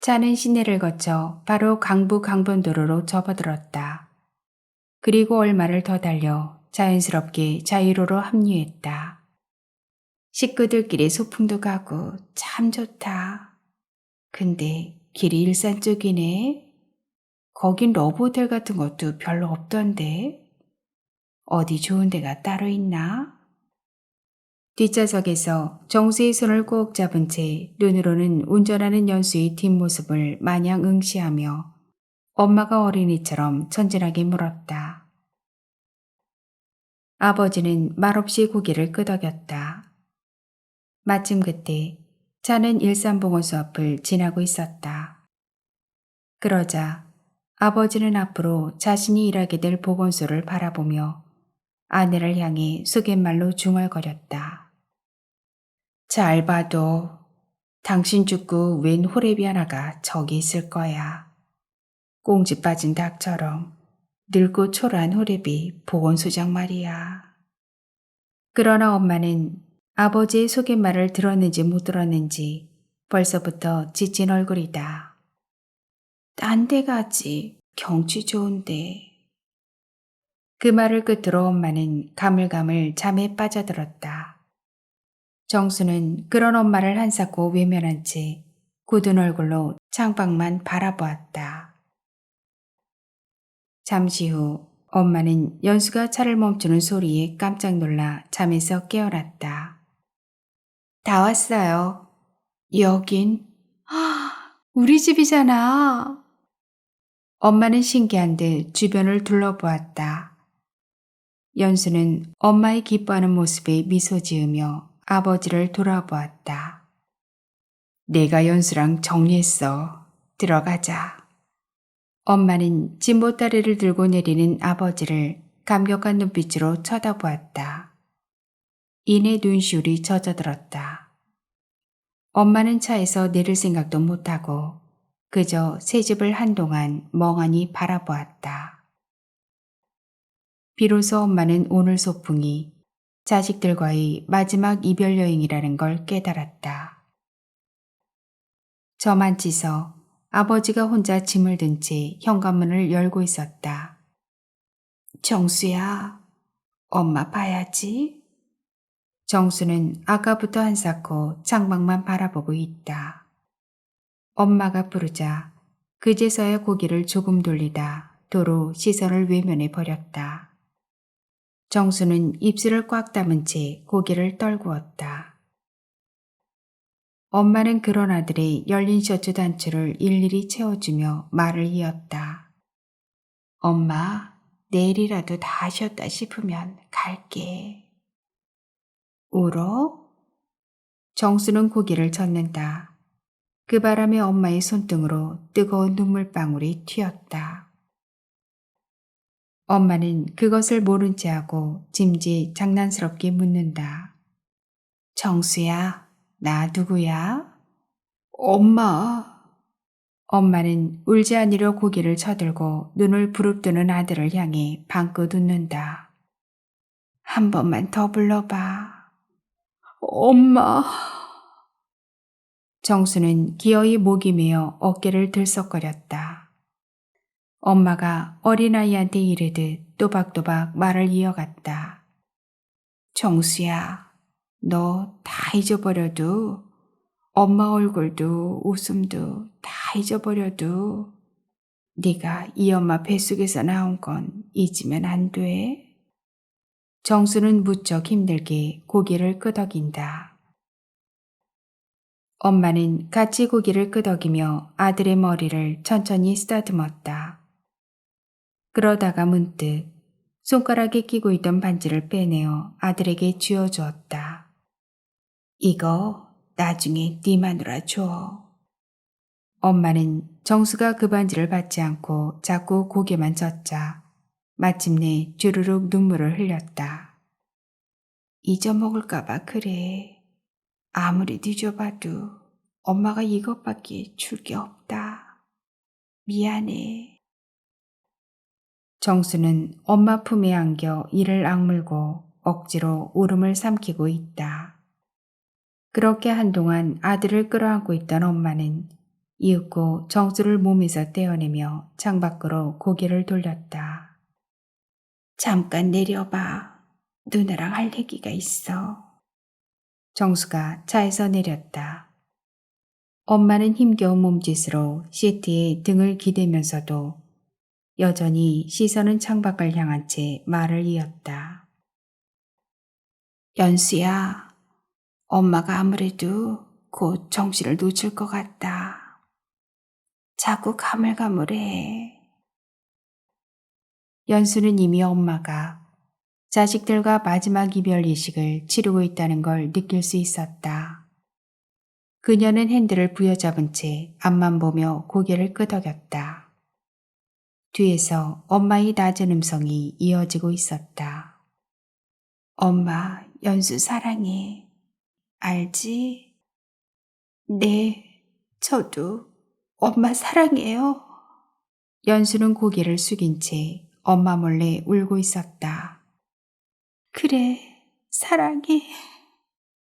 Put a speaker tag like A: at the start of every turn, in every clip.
A: 차는 시내를 거쳐 바로 강부 강변도로로 접어들었다. 그리고 얼마를 더 달려 자연스럽게 자유로로 합류했다. 식구들끼리 소풍도 가고 참 좋다. 근데 길이 일산 쪽이네. 거긴 러브호텔 같은 것도 별로 없던데. 어디 좋은 데가 따로 있나? 뒷좌석에서 정수의 손을 꼭 잡은 채 눈으로는 운전하는 연수의 뒷모습을 마냥 응시하며 엄마가 어린이처럼 천진하게 물었다. 아버지는 말없이 고개를 끄덕였다. 마침 그때 차는 일산봉원소 앞을 지나고 있었다. 그러자 아버지는 앞으로 자신이 일하게 될 보건소를 바라보며 아내를 향해 속갯말로 중얼거렸다. 잘 봐도 당신 죽고 웬 호래비 하나가 저기 있을 거야. 꽁지 빠진 닭처럼 늙고 초라한 호래비 보건소장 말이야. 그러나 엄마는 아버지의 속갯말을 들었는지 못 들었는지 벌써부터 지친 얼굴이다. 딴 데 가지. 경치 좋은데. 그 말을 끝으로 엄마는 가물가물 잠에 빠져들었다. 정수는 그런 엄마를 한사코 외면한 채 굳은 얼굴로 창밖만 바라보았다. 잠시 후 엄마는 연수가 차를 멈추는 소리에 깜짝 놀라 잠에서 깨어났다. 다 왔어요. 여긴? 우리 집이잖아. 엄마는 신기한 듯 주변을 둘러보았다. 연수는 엄마의 기뻐하는 모습에 미소 지으며 아버지를 돌아보았다. 내가 연수랑 정리했어. 들어가자. 엄마는 짐보따리를 들고 내리는 아버지를 감격한 눈빛으로 쳐다보았다. 이내 눈시울이 젖어들었다. 엄마는 차에서 내릴 생각도 못하고 그저 새집을 한동안 멍하니 바라보았다. 비로소 엄마는 오늘 소풍이 자식들과의 마지막 이별 여행이라는 걸 깨달았다. 저만치서 아버지가 혼자 짐을 든 채 현관문을 열고 있었다. 정수야, 엄마 봐야지. 정수는 아까부터 한사코 창밖만 바라보고 있다. 엄마가 부르자 그제서야 고개를 조금 돌리다 도로 시선을 외면해 버렸다. 정수는 입술을 꽉 다문 채 고개를 떨구었다. 엄마는 그런 아들의 열린 셔츠 단추를 일일이 채워주며 말을 이었다. 엄마, 내일이라도 다 쉬었다 싶으면 갈게. 울어? 정수는 고개를 젓는다. 그 바람에 엄마의 손등으로 뜨거운 눈물방울이 튀었다. 엄마는 그것을 모른 채 하고 짐짓 장난스럽게 묻는다. 정수야, 나 누구야? 엄마. 엄마는 울지 않으려 고개를 쳐들고 눈을 부릅뜨는 아들을 향해 방긋 웃는다. 한 번만 더 불러봐. 엄마. 정수는 기어이 목이 메어 어깨를 들썩거렸다. 엄마가 어린아이한테 이르듯 또박또박 말을 이어갔다. 정수야, 너 다 잊어버려도 엄마 얼굴도 웃음도 다 잊어버려도 네가 이 엄마 뱃속에서 나온 건 잊으면 안 돼. 정수는 무척 힘들게 고개를 끄덕인다. 엄마는 같이 고개를 끄덕이며 아들의 머리를 천천히 쓰다듬었다. 그러다가 문득 손가락에 끼고 있던 반지를 빼내어 아들에게 쥐어주었다. 이거 나중에 네 마누라 줘. 엄마는 정수가 그 반지를 받지 않고 자꾸 고개만 젓자 마침내 주르륵 눈물을 흘렸다. 잊어먹을까봐 그래. 아무리 뒤져봐도 엄마가 이것밖에 줄 게 없다. 미안해. 정수는 엄마 품에 안겨 이를 악물고 억지로 울음을 삼키고 있다. 그렇게 한동안 아들을 끌어안고 있던 엄마는 이윽고 정수를 몸에서 떼어내며 창밖으로 고개를 돌렸다. 잠깐 내려봐. 누나랑 할 얘기가 있어. 정수가 차에서 내렸다. 엄마는 힘겨운 몸짓으로 시트에 등을 기대면서도 여전히 시선은 창밖을 향한 채 말을 이었다. 연수야, 엄마가 아무래도 곧 정신을 놓칠 것 같다. 자꾸 가물가물해. 연수는 이미 엄마가 자식들과 마지막 이별 이식을 치르고 있다는 걸 느낄 수 있었다. 그녀는 핸들을 부여잡은 채 앞만 보며 고개를 끄덕였다. 뒤에서 엄마의 낮은 음성이 이어지고 있었다. 엄마, 연수 사랑해. 알지? 네, 저도 엄마 사랑해요. 연수는 고개를 숙인 채 엄마 몰래 울고 있었다. 그래, 사랑해.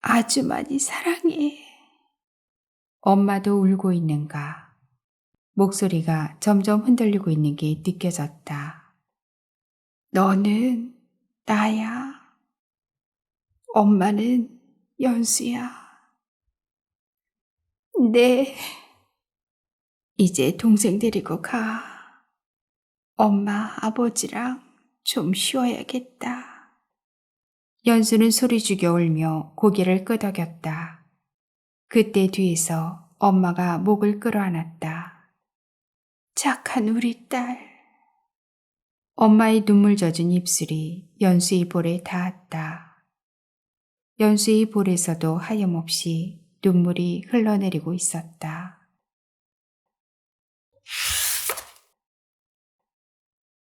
A: 아주 많이 사랑해. 엄마도 울고 있는가. 목소리가 점점 흔들리고 있는 게 느껴졌다. 너는 나야. 엄마는 연수야. 네. 이제 동생 데리고 가. 엄마, 아버지랑 좀 쉬어야겠다. 연수는 소리 죽여 울며 고개를 끄덕였다. 그때 뒤에서 엄마가 목을 끌어안았다. 착한 우리 딸. 엄마의 눈물 젖은 입술이 연수의 볼에 닿았다. 연수의 볼에서도 하염없이 눈물이 흘러내리고 있었다.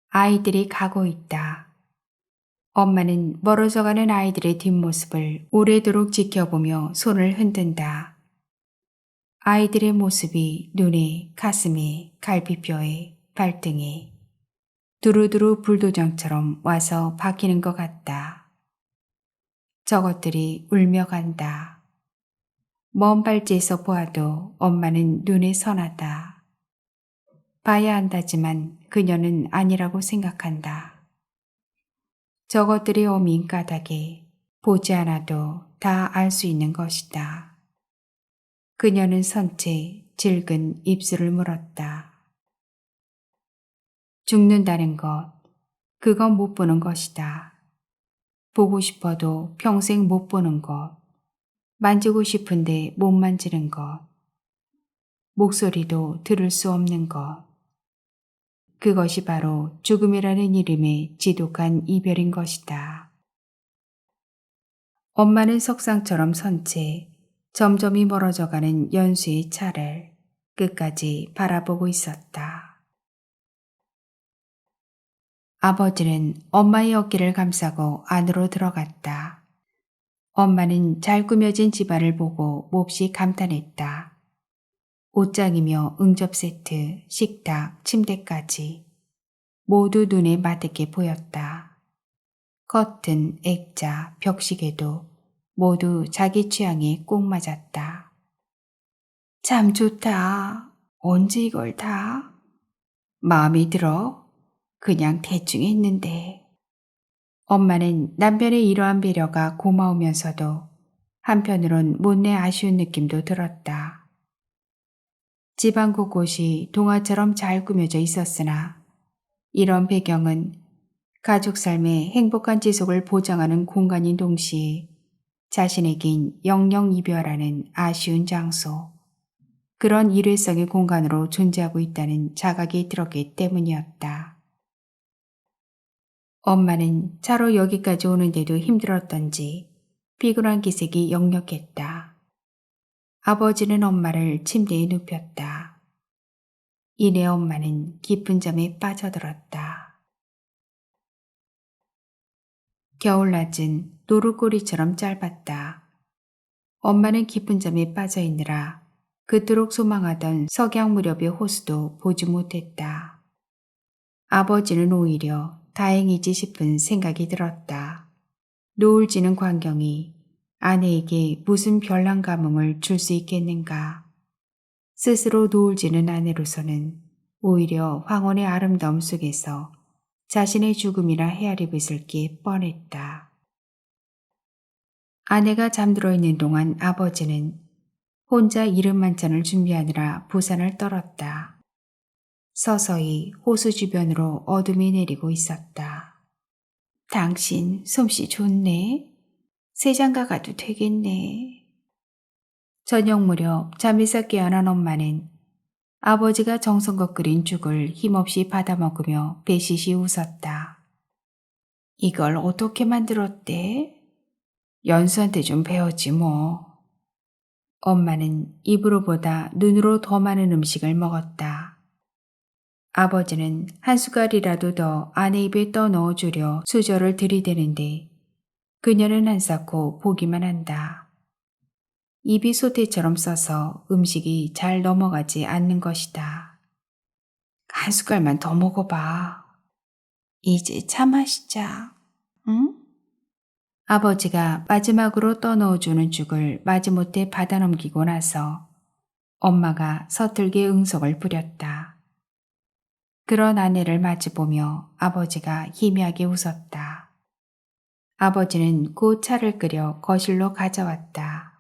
A: 아이들이 가고 있다. 엄마는 멀어져가는 아이들의 뒷모습을 오래도록 지켜보며 손을 흔든다. 아이들의 모습이 눈에, 가슴에, 갈비뼈에, 발등에 두루두루 불도장처럼 와서 박히는 것 같다. 저것들이 울며 간다. 먼 발치에서 보아도 엄마는 눈에 선하다. 봐야 한다지만 그녀는 아니라고 생각한다. 저것들이 어민 까닭에 보지 않아도 다 알 수 있는 것이다. 그녀는 선채 질근 입술을 물었다. 죽는다는 것, 그건 못 보는 것이다. 보고 싶어도 평생 못 보는 것, 만지고 싶은데 못 만지는 것, 목소리도 들을 수 없는 것. 그것이 바로 죽음이라는 이름의 지독한 이별인 것이다. 엄마는 석상처럼 선 채 점점이 멀어져가는 연수의 차를 끝까지 바라보고 있었다. 아버지는 엄마의 어깨를 감싸고 안으로 들어갔다. 엄마는 잘 꾸며진 집안을 보고 몹시 감탄했다. 옷장이며 응접 세트, 식탁, 침대까지 모두 눈에 마득해 보였다. 커튼, 액자, 벽시계도 모두 자기 취향에 꼭 맞았다. 참 좋다. 언제 이걸 다? 마음이 들어? 그냥 대충 했는데. 엄마는 남편의 이러한 배려가 고마우면서도 한편으론 못내 아쉬운 느낌도 들었다. 집안 곳곳이 동화처럼 잘 꾸며져 있었으나 이런 배경은 가족 삶의 행복한 지속을 보장하는 공간인 동시에 자신에겐 영영 이별하는 아쉬운 장소, 그런 일회성의 공간으로 존재하고 있다는 자각이 들었기 때문이었다. 엄마는 차로 여기까지 오는데도 힘들었던지 피곤한 기색이 역력했다. 아버지는 엄마를 침대에 눕혔다. 이내 엄마는 깊은 잠에 빠져들었다. 겨울낮은 노루꼬리처럼 짧았다. 엄마는 깊은 잠에 빠져있느라 그토록 소망하던 석양 무렵의 호수도 보지 못했다. 아버지는 오히려 다행이지 싶은 생각이 들었다. 노을 지는 광경이 아내에게 무슨 별난 감흥을 줄 수 있겠는가. 스스로 노을 지는 아내로서는 오히려 황혼의 아름다움 속에서 자신의 죽음이라 헤아려 있을 게 뻔했다. 아내가 잠들어 있는 동안 아버지는 혼자 이른 만찬을 준비하느라 부산을 떨었다. 서서히 호수 주변으로 어둠이 내리고 있었다. 당신 솜씨 좋네. 세장가 가도 되겠네. 저녁 무렵 잠에서 깨어난 엄마는 아버지가 정성껏 끓인 죽을 힘없이 받아먹으며 배시시 웃었다. 이걸 어떻게 만들었대? 연수한테 좀 배웠지 뭐. 엄마는 입으로보다 눈으로 더 많은 음식을 먹었다. 아버지는 한 숟갈이라도 더 아내 입에 떠 넣어주려 수저를 들이대는데 그녀는 한사코 보기만 한다. 입이 소태처럼 써서 음식이 잘 넘어가지 않는 것이다. 한 숟갈만 더 먹어봐. 이제 차 마시자. 응? 아버지가 마지막으로 떠넣어주는 죽을 마지못해 받아넘기고 나서 엄마가 서툴게 응석을 부렸다. 그런 아내를 마주보며 아버지가 희미하게 웃었다. 아버지는 곧 차를 끓여 거실로 가져왔다.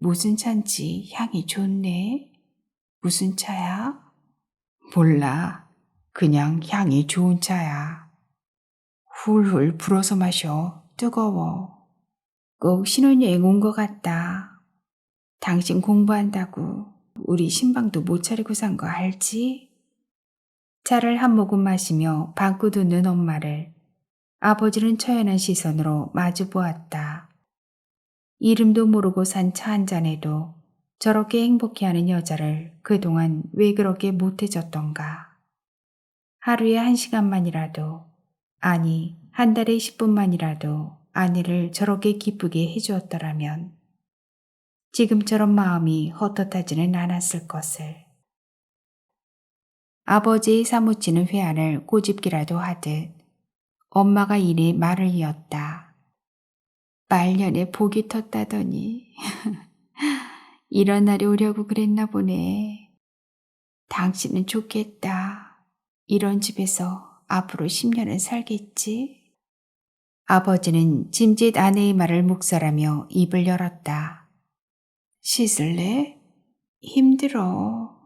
A: 무슨 차인지 향이 좋네. 무슨 차야? 몰라. 그냥 향이 좋은 차야. 훌훌 불어서 마셔. 뜨거워. 꼭 신혼여행 온 것 같다. 당신 공부한다고 우리 신방도 못 차리고 산 거 알지? 차를 한 모금 마시며 방긋 웃는 엄마를 아버지는 처연한 시선으로 마주 보았다. 이름도 모르고 산 차 한 잔에도 저렇게 행복해하는 여자를 그동안 왜 그렇게 못해줬던가. 하루에 1시간만이라도, 아니 한 달에 10분만이라도 아내를 저렇게 기쁘게 해주었더라면 지금처럼 마음이 헛헛하지는 않았을 것을. 아버지의 사무치는 회한을 꼬집기라도 하듯 엄마가 이내 말을 이었다. 말년에 복이 텄다더니 이런 날이 오려고 그랬나 보네. 당신은 좋겠다. 이런 집에서 앞으로 10년은 살겠지? 아버지는 짐짓 아내의 말을 묵살하며 입을 열었다. 씻을래? 힘들어.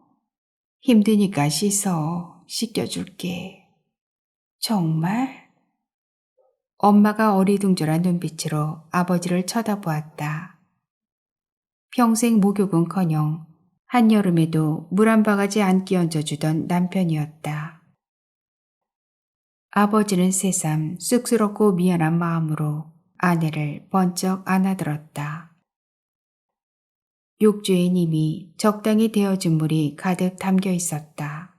A: 힘드니까 씻어. 씻겨줄게. 정말? 엄마가 어리둥절한 눈빛으로 아버지를 쳐다보았다. 평생 목욕은커녕 한여름에도 물 한 바가지 안 끼얹어주던 남편이었다. 아버지는 새삼 쑥스럽고 미안한 마음으로 아내를 번쩍 안아들었다. 욕조에 이미 적당히 데워진 물이 가득 담겨 있었다.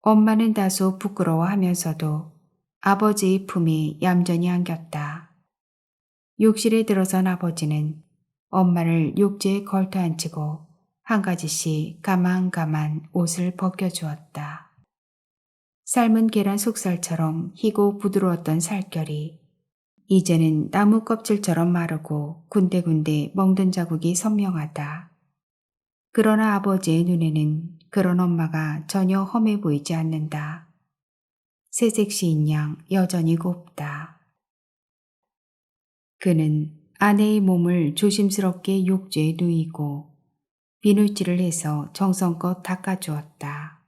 A: 엄마는 다소 부끄러워하면서도 아버지의 품에 얌전히 안겼다. 욕실에 들어선 아버지는 엄마를 욕조에 걸터 앉히고 한 가지씩 가만가만 옷을 벗겨주었다. 삶은 계란 속살처럼 희고 부드러웠던 살결이 이제는 나무 껍질처럼 마르고 군데군데 멍든 자국이 선명하다. 그러나 아버지의 눈에는 그런 엄마가 전혀 험해 보이지 않는다. 새색 시인 양 여전히 곱다. 그는 아내의 몸을 조심스럽게 욕조에 누이고 비누칠을 해서 정성껏 닦아주었다.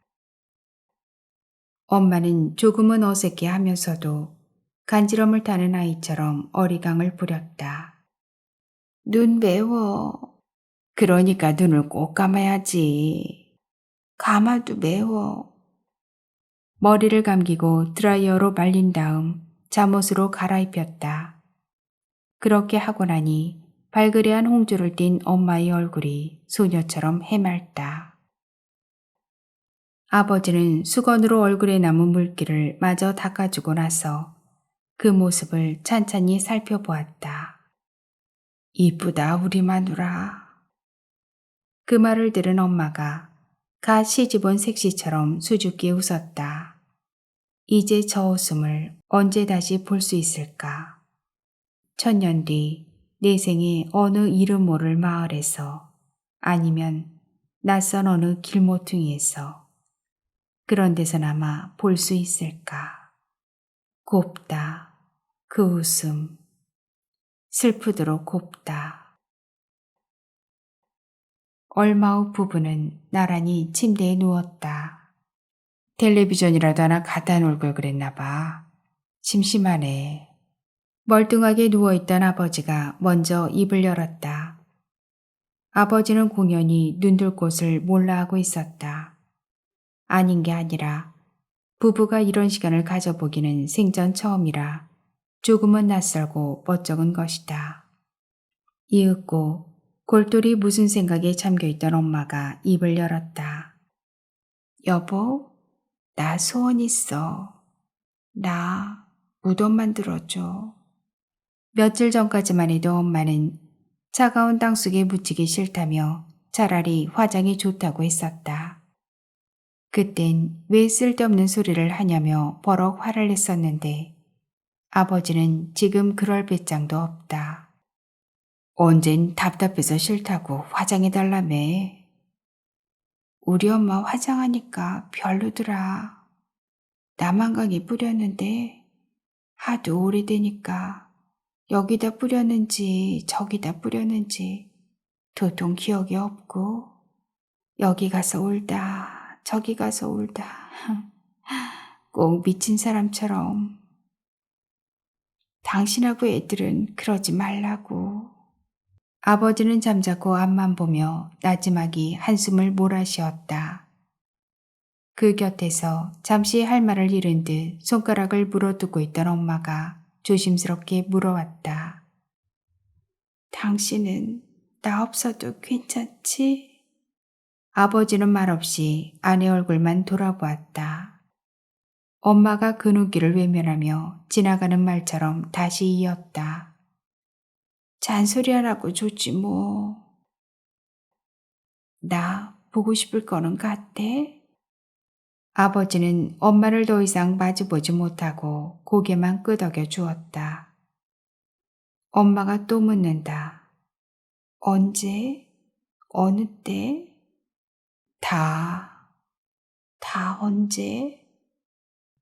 A: 엄마는 조금은 어색해 하면서도 간지럼을 타는 아이처럼 어리광을 부렸다. 눈 매워. 그러니까 눈을 꼭 감아야지. 감아도 매워. 머리를 감기고 드라이어로 말린 다음 잠옷으로 갈아입혔다. 그렇게 하고 나니 발그레한 홍조를 띤 엄마의 얼굴이 소녀처럼 해맑다. 아버지는 수건으로 얼굴에 남은 물기를 마저 닦아주고 나서 그 모습을 찬찬히 살펴보았다. 이쁘다 우리 마누라. 그 말을 들은 엄마가 갓 시집온 색시처럼 수줍게 웃었다. 이제 저 웃음을 언제 다시 볼 수 있을까? 1000년 뒤 내 생의 어느 이름 모를 마을에서 아니면 낯선 어느 길모퉁이에서 그런 데서나마 볼 수 있을까? 곱다. 그 웃음. 슬프도록 곱다. 얼마 후 부부는 나란히 침대에 누웠다. 텔레비전이라도 하나 갖다 놓을 걸 그랬나 봐. 심심하네. 멀뚱하게 누워있던 아버지가 먼저 입을 열었다. 아버지는 공연히 눈들 곳을 몰라 하고 있었다. 아닌 게 아니라 부부가 이런 시간을 가져보기는 생전 처음이라 조금은 낯설고 멋쩍은 것이다. 이윽고 골똘히 무슨 생각에 잠겨있던 엄마가 입을 열었다. 여보, 나 소원 있어. 나 무덤 만들어줘. 며칠 전까지만 해도 엄마는 차가운 땅속에 묻히기 싫다며 차라리 화장이 좋다고 했었다. 그땐 왜 쓸데없는 소리를 하냐며 버럭 화를 냈었는데 아버지는 지금 그럴 배짱도 없다. 언젠 답답해서 싫다고 화장해달라며. 우리 엄마 화장하니까 별로더라. 남한강에 뿌렸는데 하도 오래되니까 여기다 뿌렸는지 저기다 뿌렸는지 도통 기억이 없고 여기 가서 울다 저기 가서 울다 꼭 미친 사람처럼. 당신하고 애들은 그러지 말라고. 아버지는 잠자코 앞만 보며 나지막이 한숨을 몰아쉬었다. 그 곁에서 잠시 할 말을 잃은 듯 손가락을 물어두고 있던 엄마가 조심스럽게 물어왔다. 당신은 나 없어도 괜찮지? 아버지는 말없이 아내 얼굴만 돌아보았다. 엄마가 그 눈길을 외면하며 지나가는 말처럼 다시 이었다. 잔소리 하라고 좋지 뭐. 나 보고 싶을 거는 같대? 아버지는 엄마를 더 이상 마주보지 못하고 고개만 끄덕여 주었다. 엄마가 또 묻는다. 언제? 어느 때? 다 언제?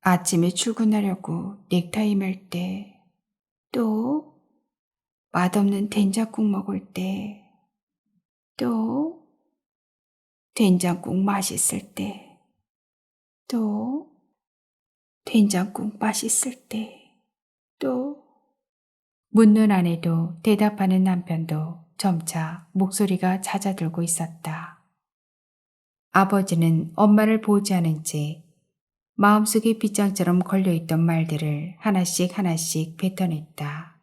A: 아침에 출근하려고 넥타이 맬 때, 또 맛없는 된장국 먹을 때, 또 된장국 맛있을 때, 또 된장국 맛있을 때, 또 묻는 아내도 대답하는 남편도 점차 목소리가 잦아들고 있었다. 아버지는 엄마를 보지 않은 채 마음속에 빗장처럼 걸려있던 말들을 하나씩 하나씩 뱉어냈다.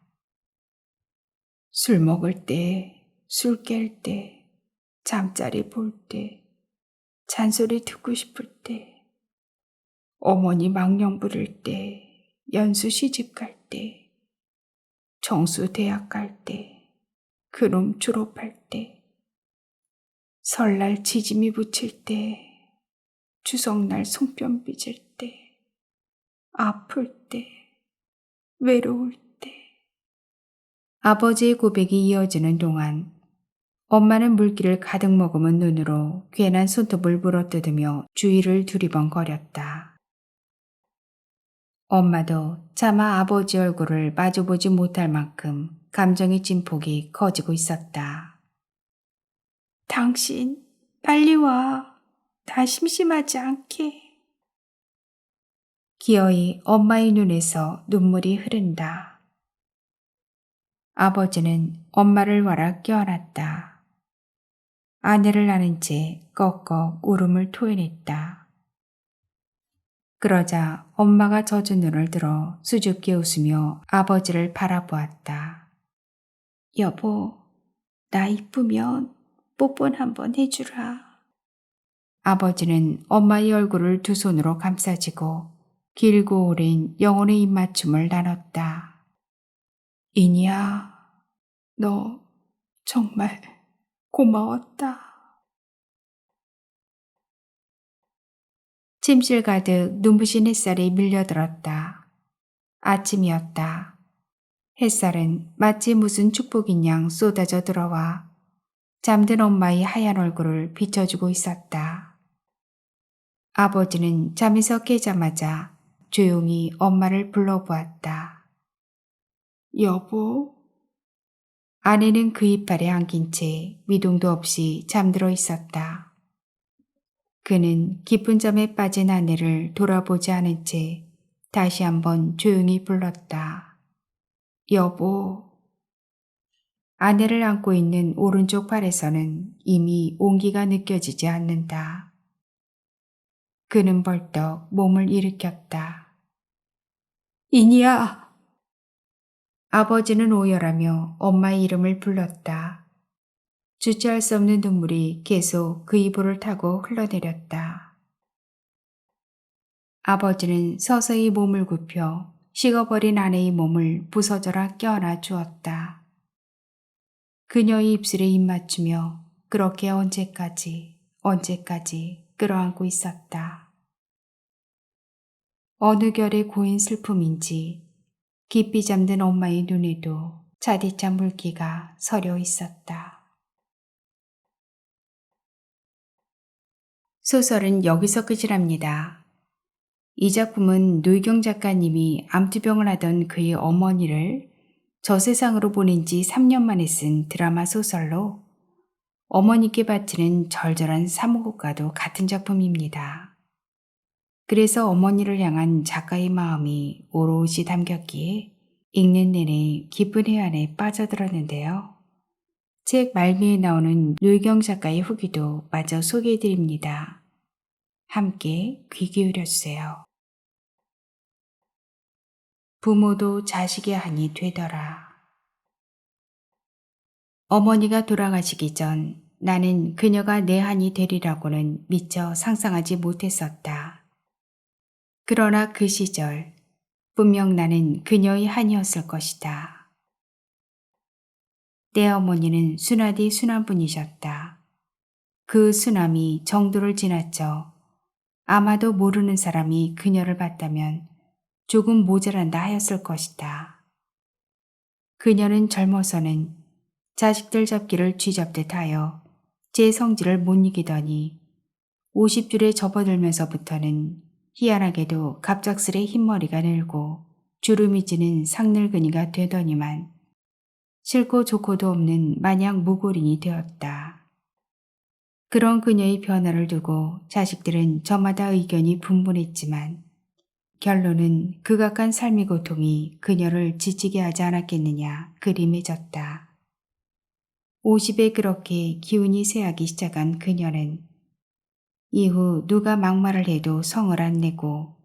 A: 술 먹을 때, 술 깰 때, 잠자리 볼 때, 잔소리 듣고 싶을 때, 어머니 망령 부릴 때, 연수 시집 갈 때, 정수 대학 갈 때, 그놈 졸업할 때, 설날 지짐이 붙일 때, 추석날 송편 빚을 때, 아플 때, 외로울 때. 아버지의 고백이 이어지는 동안 엄마는 물기를 가득 머금은 눈으로 괜한 손톱을 물어뜯으며 주위를 두리번거렸다. 엄마도 차마 아버지 얼굴을 마주보지 못할 만큼 감정의 진폭이 커지고 있었다. 당신 빨리 와. 나 심심하지 않게. 기어이 엄마의 눈에서 눈물이 흐른다. 아버지는 엄마를 와라 껴안았다. 아내를 안은 채 꺽꺽 울음을 토해냈다. 그러자 엄마가 젖은 눈을 들어 수줍게 웃으며 아버지를 바라보았다. 여보, 나 이쁘면 뽀뽀 한번 해주라. 아버지는 엄마의 얼굴을 두 손으로 감싸지고 길고 오랜 영혼의 입맞춤을 나눴다. 이니야, 너 정말 고마웠다. 침실 가득 눈부신 햇살이 밀려들었다. 아침이었다. 햇살은 마치 무슨 축복인 양 쏟아져 들어와 잠든 엄마의 하얀 얼굴을 비춰주고 있었다. 아버지는 잠에서 깨자마자 조용히 엄마를 불러보았다. 여보? 아내는 그 이빨에 안긴 채 미동도 없이 잠들어 있었다. 그는 깊은 잠에 빠진 아내를 돌아보지 않은 채 다시 한번 조용히 불렀다. 여보. 아내를 안고 있는 오른쪽 팔에서는 이미 온기가 느껴지지 않는다. 그는 벌떡 몸을 일으켰다. 이니야! 아버지는 오열하며 엄마의 이름을 불렀다. 주체할 수 없는 눈물이 계속 그 이불을 타고 흘러내렸다. 아버지는 서서히 몸을 굽혀 식어버린 아내의 몸을 부서져라 껴안아 주었다. 그녀의 입술에 입 맞추며 그렇게 언제까지 끌어안고 있었다. 어느 결의 고인 슬픔인지 깊이 잠든 엄마의 눈에도 차디찬 물기가 서려 있었다. 소설은 여기서 끝이 납니다. 이 작품은 노희경 작가님이 암투병을 하던 그의 어머니를 저 세상으로 보낸 지 3년 만에 쓴 드라마 소설로 어머니께 바치는 절절한 사무국과도 같은 작품입니다. 그래서 어머니를 향한 작가의 마음이 오롯이 담겼기에 읽는 내내 깊은 해안에 빠져들었는데요. 책 말미에 나오는 노희경 작가의 후기도 마저 소개해드립니다. 함께 귀 기울여주세요. 부모도 자식의 한이 되더라. 어머니가 돌아가시기 전 나는 그녀가 내 한이 되리라고는 미처 상상하지 못했었다. 그러나 그 시절 분명 나는 그녀의 한이었을 것이다. 내 어머니는 순하디 순한 분이셨다. 그 순함이 정도를 지났죠. 아마도 모르는 사람이 그녀를 봤다면 조금 모자란다 하였을 것이다. 그녀는 젊어서는 자식들 잡기를 쥐잡듯 하여 제 성질을 못 이기더니 50줄에 접어들면서부터는 희한하게도 갑작스레 흰머리가 늘고 주름이 지는 상늙은이가 되더니만 싫고 좋고도 없는 마냥 무골인이 되었다. 그런 그녀의 변화를 두고 자식들은 저마다 의견이 분분했지만 결론은 극악한 삶의 고통이 그녀를 지치게 하지 않았겠느냐 그림해졌다. 50에 그렇게 기운이 쇠하기 시작한 그녀는 이후 누가 막말을 해도 성을 안 내고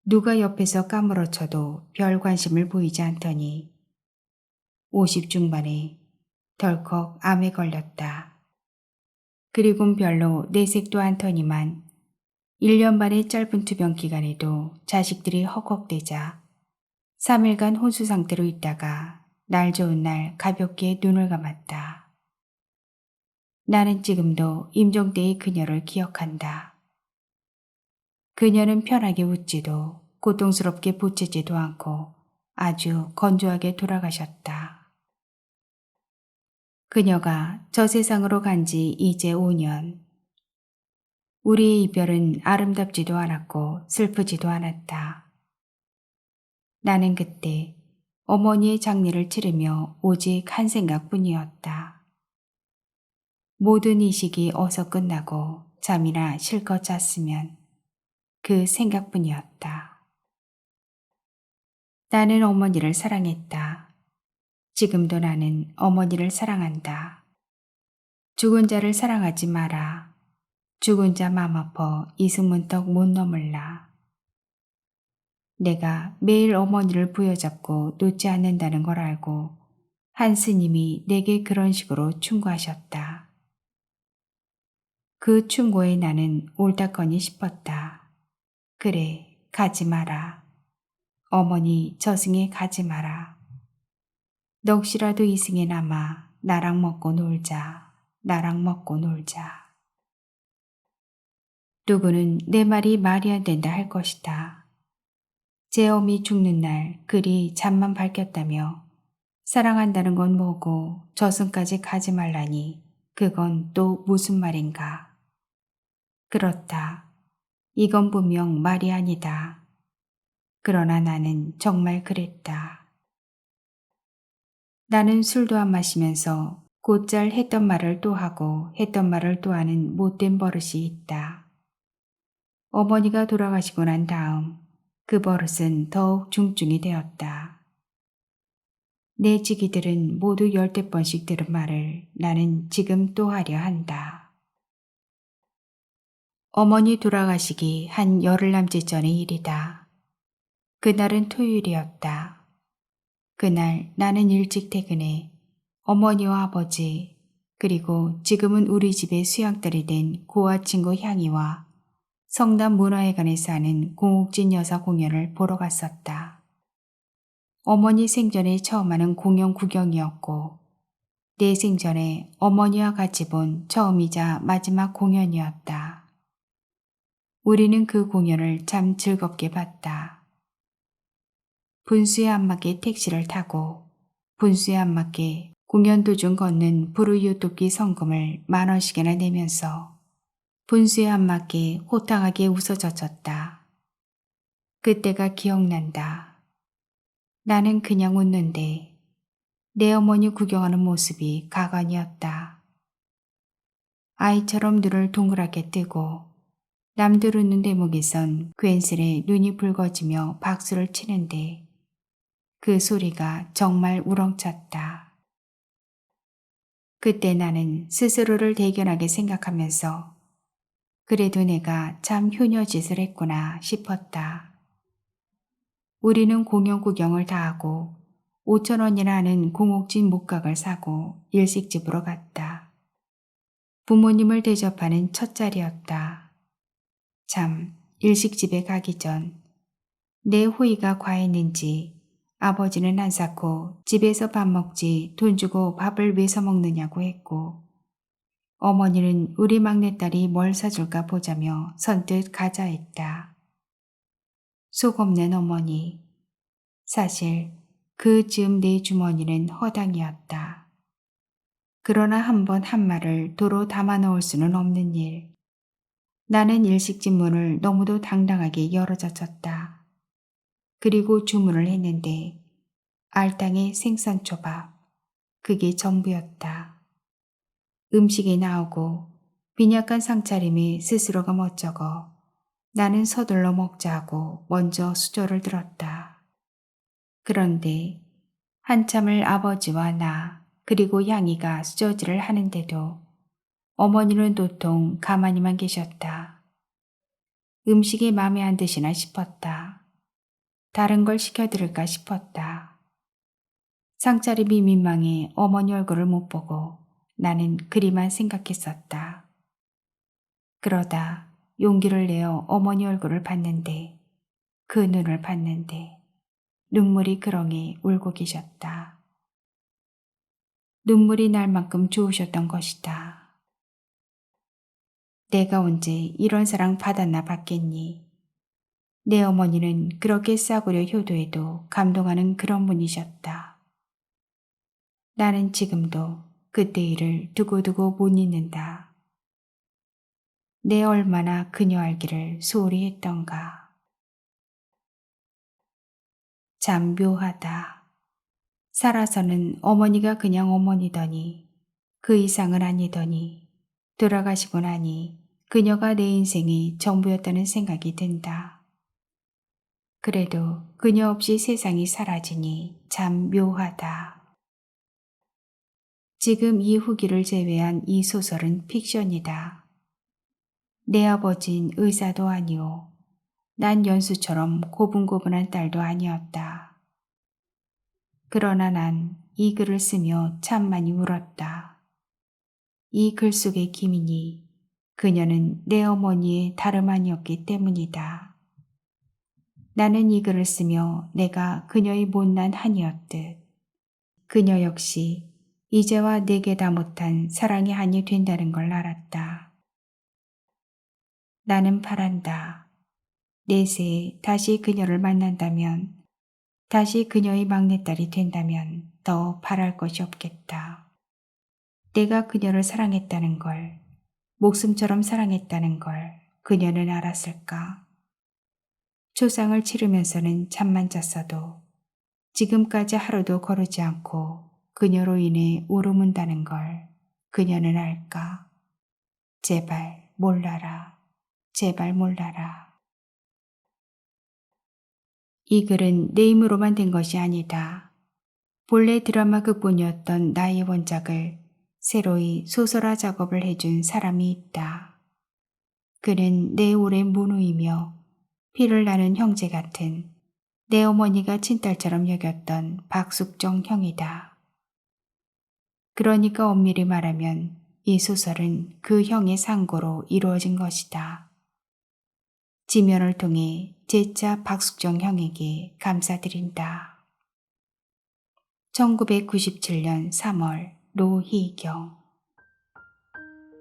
A: 누가 옆에서 까무러쳐도 별 관심을 보이지 않더니 50 중반에 덜컥 암에 걸렸다. 그리곤 별로 내색도 않더니만 1년 반의 짧은 투병 기간에도 자식들이 헉헉대자 3일간 혼수 상태로 있다가 날 좋은 날 가볍게 눈을 감았다. 나는 지금도 임종 때의 그녀를 기억한다. 그녀는 편하게 웃지도 고통스럽게 부치지도 않고 아주 건조하게 돌아가셨다. 그녀가 저 세상으로 간 지 이제 5년. 우리의 이별은 아름답지도 않았고 슬프지도 않았다. 나는 그때 어머니의 장례를 치르며 오직 한 생각뿐이었다. 모든 이식이 어서 끝나고 잠이나 실컷 잤으면 그 생각뿐이었다. 나는 어머니를 사랑했다. 지금도 나는 어머니를 사랑한다. 죽은 자를 사랑하지 마라. 죽은 자 맘 아파 이승문떡 못 넘을라. 내가 매일 어머니를 부여잡고 놓지 않는다는 걸 알고 한 스님이 내게 그런 식으로 충고하셨다. 그 충고에 나는 옳다거니 싶었다. 그래, 가지 마라. 어머니 저승에 가지 마라. 넋이라도 이승에 남아 나랑 먹고 놀자. 나랑 먹고 놀자. 누구는 내 말이 안 된다 할 것이다. 제 어미 죽는 날 그리 잠만 밝혔다며 사랑한다는 건 뭐고 저승까지 가지 말라니 그건 또 무슨 말인가? 그렇다. 이건 분명 말이 아니다. 그러나 나는 정말 그랬다. 나는 술도 안 마시면서 곧잘 했던 말을 또 하고 했던 말을 또 하는 못된 버릇이 있다. 어머니가 돌아가시고 난 다음 그 버릇은 더욱 중증이 되었다. 내 지기들은 모두 10번씩 들은 말을 나는 지금 또 하려 한다. 어머니 돌아가시기 한 열흘 남짓 전의 일이다. 그날은 토요일이었다. 그날 나는 일찍 퇴근해 어머니와 아버지 그리고 지금은 우리 집의 수양딸이 된 고아 친구 향이와 성남 문화회관에서 하는 공옥진 여사 공연을 보러 갔었다. 어머니 생전에 처음 하는 공연 구경이었고 내 생전에 어머니와 같이 본 처음이자 마지막 공연이었다. 우리는 그 공연을 참 즐겁게 봤다. 분수에 안 맞게 택시를 타고 분수에 안 맞게 공연 도중 걷는 부르유토끼 성금을 10,000원씩이나 내면서 분수에 안 맞게 호탕하게 웃어젖었다. 그때가 기억난다. 나는 그냥 웃는데 내 어머니 구경하는 모습이 가관이었다. 아이처럼 눈을 동그랗게 뜨고 남들 웃는 대목에선 괜스레 눈이 붉어지며 박수를 치는데 그 소리가 정말 우렁찼다. 그때 나는 스스로를 대견하게 생각하면서 그래도 내가 참 효녀짓을 했구나 싶었다. 우리는 공연 구경을 다 하고 5,000원이나 하는 공옥진 목각을 사고 일식집으로 갔다. 부모님을 대접하는 첫 자리였다. 참, 일식집에 가기 전 내 호의가 과했는지 아버지는 안 쌓고 집에서 밥 먹지 돈 주고 밥을 왜 사 먹느냐고 했고 어머니는 우리 막내딸이 뭘 사줄까 보자며 선뜻 가자 했다. 속 없는 어머니. 사실 그 즈음 내 주머니는 허당이었다. 그러나 한 번 한 말을 도로 담아 넣을 수는 없는 일. 나는 일식집 문을 너무도 당당하게 열어젖혔다. 그리고 주문을 했는데 알탕에 생선초밥. 그게 전부였다. 음식이 나오고 빈약한 상차림에 스스로가 멋쩍어 나는 서둘러 먹자 하고 먼저 수저를 들었다. 그런데 한참을 아버지와 나 그리고 양이가 수저질을 하는데도 어머니는 도통 가만히만 계셨다. 음식이 마음에 안 드시나 싶었다. 다른 걸 시켜드릴까 싶었다. 상차림이 민망해 어머니 얼굴을 못 보고 나는 그리만 생각했었다. 그러다 용기를 내어 어머니 얼굴을 봤는데 그 눈을 봤는데 눈물이 그렁이 울고 계셨다. 눈물이 날 만큼 좋으셨던 것이다. 내가 언제 이런 사랑 받았나 봤겠니. 내 어머니는 그렇게 싸구려 효도에도 감동하는 그런 분이셨다. 나는 지금도 그때 일을 두고두고 못 잊는다. 내 얼마나 그녀 알기를 소홀히 했던가. 참 묘하다. 살아서는 어머니가 그냥 어머니더니 그 이상은 아니더니 돌아가시고 나니 그녀가 내 인생의 전부였다는 생각이 든다. 그래도 그녀 없이 세상이 사라지니 참 묘하다. 지금 이 후기를 제외한 이 소설은 픽션이다. 내 아버진 의사도 아니오. 난 연수처럼 고분고분한 딸도 아니었다. 그러나 난 이 글을 쓰며 참 많이 울었다. 이 글 속의 기민이 그녀는 내 어머니의 다름 아니었기 때문이다. 나는 이 글을 쓰며 내가 그녀의 못난 한이었듯 그녀 역시 이제와 내게 다 못한 사랑의 한이 된다는 걸 알았다. 나는 바란다. 내세에 다시 그녀를 만난다면, 다시 그녀의 막내딸이 된다면 더 바랄 것이 없겠다. 내가 그녀를 사랑했다는 걸, 목숨처럼 사랑했다는 걸 그녀는 알았을까? 초상을 치르면서는 잠만 잤어도 지금까지 하루도 거르지 않고 그녀로 인해 울어문다는 걸 그녀는 알까? 제발 몰라라. 제발 몰라라. 이 글은 내 힘으로만 된 것이 아니다. 본래 드라마 극본이었던 나의 원작을 새로이 소설화 작업을 해준 사람이 있다. 그는 내 오랜 문우이며 피를 나눈 형제 같은 내 어머니가 친딸처럼 여겼던 박숙정 형이다. 그러니까 엄밀히 말하면 이 소설은 그 형의 상고로 이루어진 것이다. 지면을 통해 제자 박숙정 형에게 감사드린다. 1997년 3월 노희경.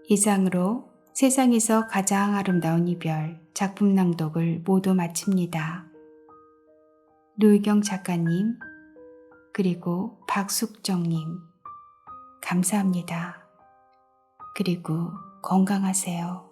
A: 이상으로 세상에서 가장 아름다운 이별 작품 낭독을 모두 마칩니다. 노희경 작가님, 그리고 박숙정님, 감사합니다. 그리고 건강하세요.